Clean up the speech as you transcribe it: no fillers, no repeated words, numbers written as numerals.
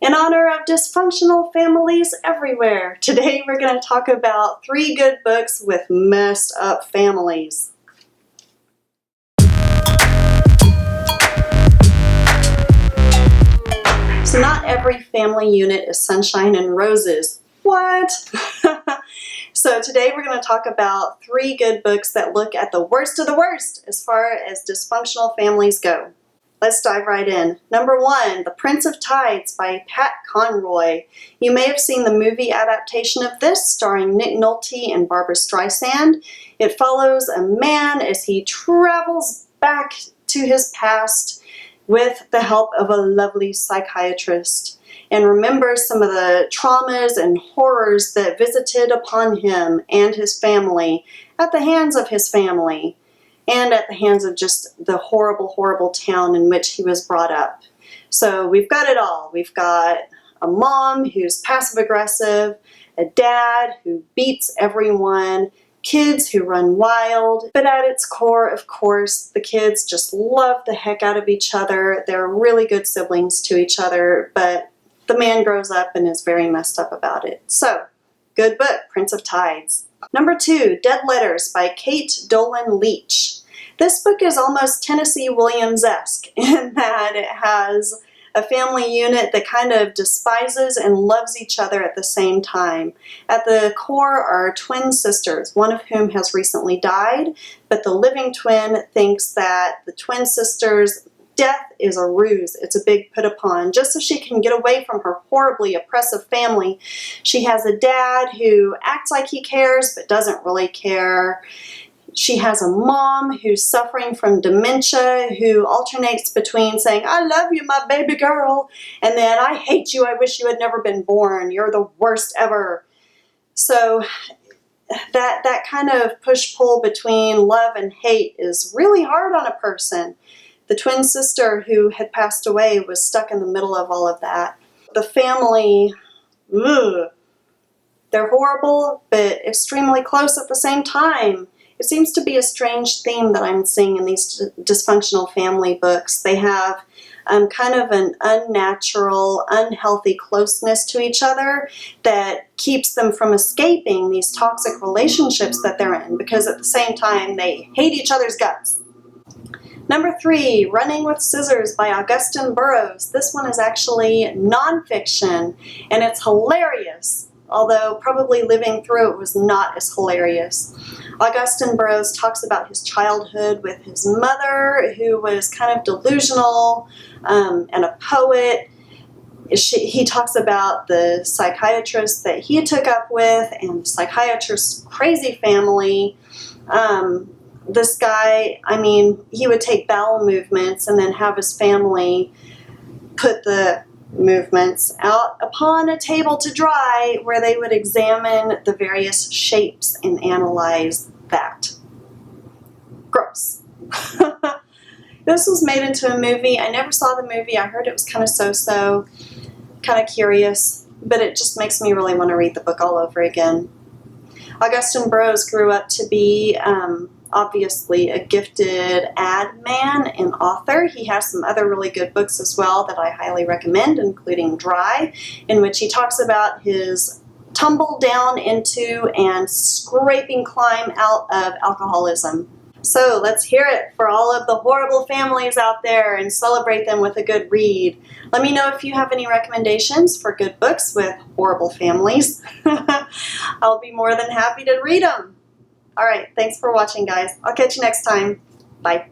In honor of dysfunctional families everywhere, today we're going to talk about 3 good books with messed up families. So not every family unit is sunshine and roses. What? So today we're going to talk about 3 good books that look at the worst of the worst as far as dysfunctional families go. Let's dive right in. Number 1, The Prince of Tides by Pat Conroy. You may have seen the movie adaptation of this starring Nick Nolte and Barbara Streisand. It follows a man as he travels back to his past with the help of a lovely psychiatrist and remembers some of the traumas and horrors that visited upon him and his family at the hands of his family. And at the hands of just the horrible, horrible town in which he was brought up. So we've got it all. We've got a mom who's passive-aggressive, a dad who beats everyone, kids who run wild. But at its core, of course, the kids just love the heck out of each other. They're really good siblings to each other, but the man grows up and is very messed up about it. So, good book, Prince of Tides. Number 2, Dead Letters by Kate Dolan Leach. This book is almost Tennessee Williams-esque in that it has a family unit that kind of despises and loves each other at the same time. At the core are twin sisters, one of whom has recently died, but the living twin thinks that the twin sister's death is a ruse. It's a big put upon, just so she can get away from her horribly oppressive family. She has a dad who acts like he cares but doesn't really care. She has a mom who's suffering from dementia who alternates between saying, "I love you, my baby girl," and then, "I hate you, I wish you had never been born, you're the worst ever." So that kind of push-pull between love and hate is really hard on a person. The twin sister who had passed away was stuck in the middle of all of that. The family, they're horrible, but extremely close at the same time. It seems to be a strange theme that I'm seeing in these dysfunctional family books. They have kind of an unnatural, unhealthy closeness to each other that keeps them from escaping these toxic relationships that they're in, because at the same time they hate each other's guts. Number 3, Running with Scissors by Augustin Burroughs. This one is actually nonfiction, and it's hilarious, although probably living through it was not as hilarious. Augustin Burroughs talks about his childhood with his mother, who was kind of delusional and a poet. He talks about the psychiatrist that he took up with and the psychiatrist's crazy family. This guy, I mean, he would take bowel movements and then have his family put the movements out upon a table to dry where they would examine the various shapes and analyze that. Gross. This was made into a movie. I never saw the movie. I heard it was kind of so-so, kind of curious, but it just makes me really want to read the book all over again. Augustin Burroughs grew up to be obviously a gifted ad man and author. He has some other really good books as well that I highly recommend, including Dry, in which he talks about his tumble down into and scraping climb out of alcoholism. So let's hear it for all of the horrible families out there and celebrate them with a good read. Let me know if you have any recommendations for good books with horrible families. I'll be more than happy to read them. All right, thanks for watching, guys. I'll catch you next time. Bye.